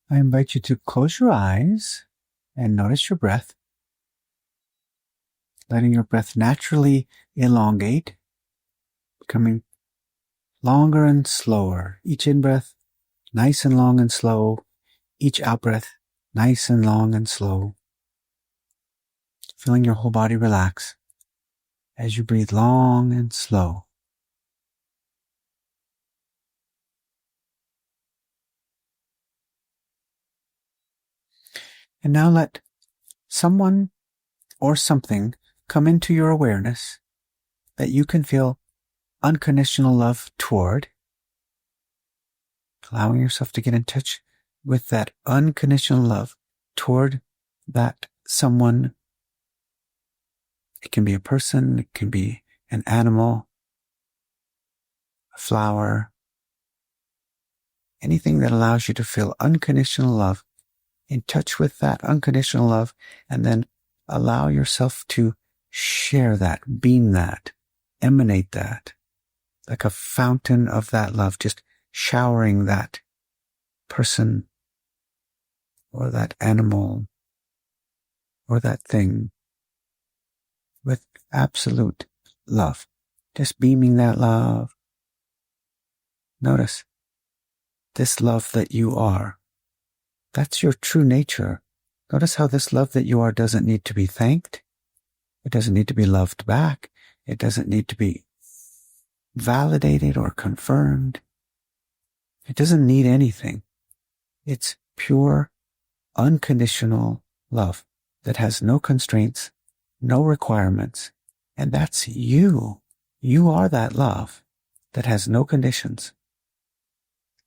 I invite you to close your eyes and notice your breath, letting your breath naturally elongate, becoming longer and slower. Each in-breath, nice and long and slow. Each out-breath, nice and long and slow. Feeling your whole body relax as you breathe long and slow. And now let someone or something come into your awareness that you can feel unconditional love toward, allowing yourself to get in touch with that unconditional love toward that someone. It can be a person, it can be an animal, a flower, anything that allows you to feel unconditional love, in touch with that unconditional love, and then allow yourself to share that, beam that, emanate that, like a fountain of that love, just showering that person or that animal or that thing with absolute love. Just beaming that love. Notice this love that you are. That's your true nature. Notice how this love that you are doesn't need to be thanked. It doesn't need to be loved back. It doesn't need to be validated or confirmed. It doesn't need anything. It's pure, unconditional love that has no constraints, no requirements. And that's you. You are that love that has no conditions,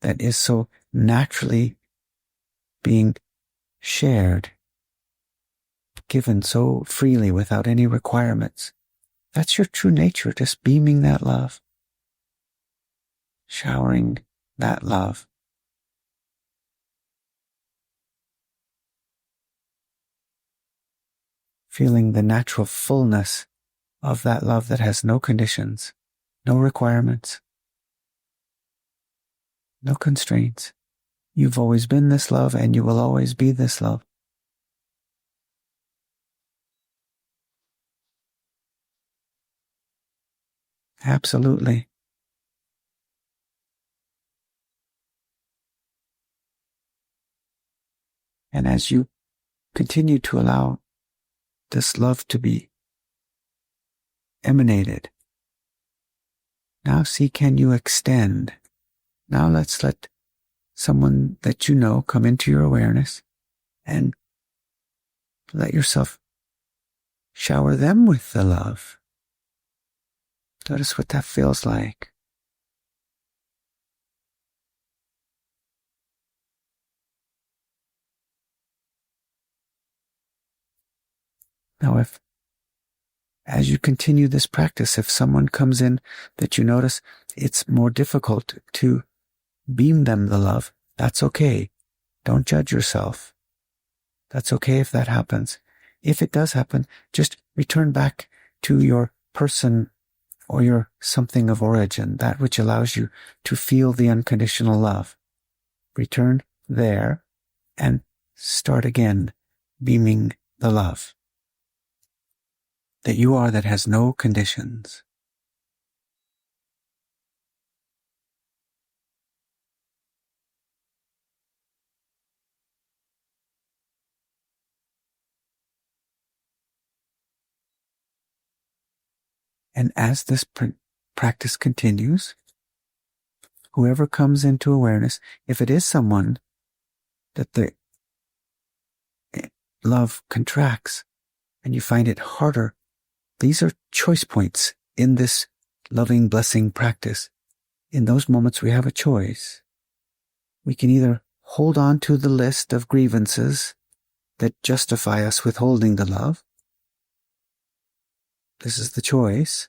that is so naturally being shared, given so freely without any requirements. That's your true nature, just beaming that love, showering that love. Feeling the natural fullness of that love that has no conditions, no requirements, no constraints. You've always been this love and you will always be this love. Absolutely. And as you continue to allow this love to be emanated, now see, can you extend? Now let's let someone that you know come into your awareness and let yourself shower them with the love. Notice what that feels like. Now, if, as you continue this practice, if someone comes in that you notice it's more difficult to beam them the love, that's okay. Don't judge yourself. That's okay if that happens. If it does happen, just return back to your person or your something of origin, that which allows you to feel the unconditional love. Return there and start again, beaming the love that you are, that has no conditions. And as this practice continues, whoever comes into awareness, if it is someone that the love contracts and you find it harder, these are choice points in this loving blessing practice. In those moments, we have a choice. We can either hold on to the list of grievances that justify us withholding the love. This is the choice.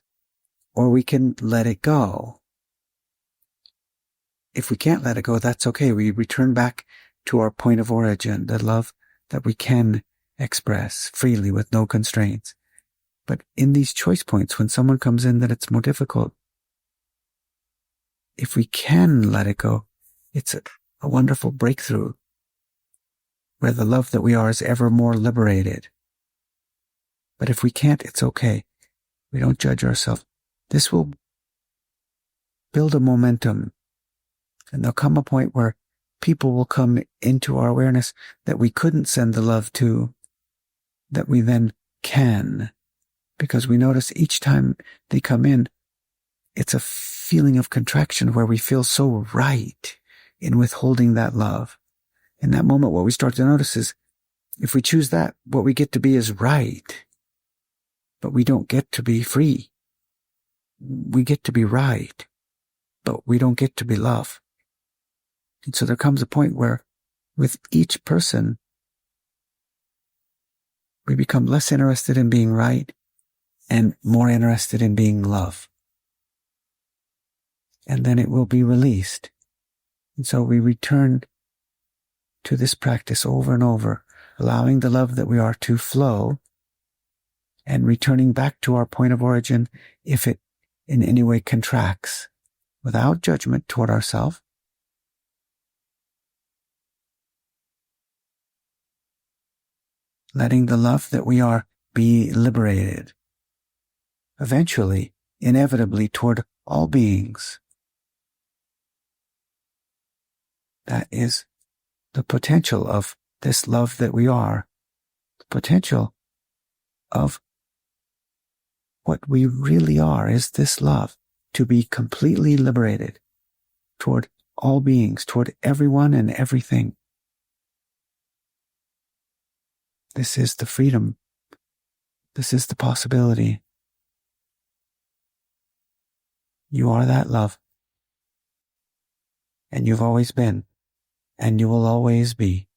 Or we can let it go. If we can't let it go, that's okay. We return back to our point of origin, the love that we can express freely with no constraints. But in these choice points, when someone comes in that it's more difficult, if we can let it go, it's a wonderful breakthrough where the love that we are is ever more liberated. But if we can't, it's okay. We don't judge ourselves. This will build a momentum. And there'll come a point where people will come into our awareness that we couldn't send the love to, that we then can. Because we notice each time they come in, it's a feeling of contraction where we feel so right in withholding that love. In that moment, what we start to notice is, if we choose that, what we get to be is right. But we don't get to be free. We get to be right, but we don't get to be love. And so there comes a point where, with each person, we become less interested in being right and more interested in being love. And then it will be released. And so we return to this practice over and over, allowing the love that we are to flow and returning back to our point of origin if it in any way contracts, without judgment toward ourselves. Letting the love that we are be liberated, eventually, inevitably, toward all beings. That is the potential of this love that we are, the potential of what we really are is this love, to be completely liberated toward all beings, toward everyone and everything. This is the freedom. This is the possibility. You are that love. And you've always been, and you will always be.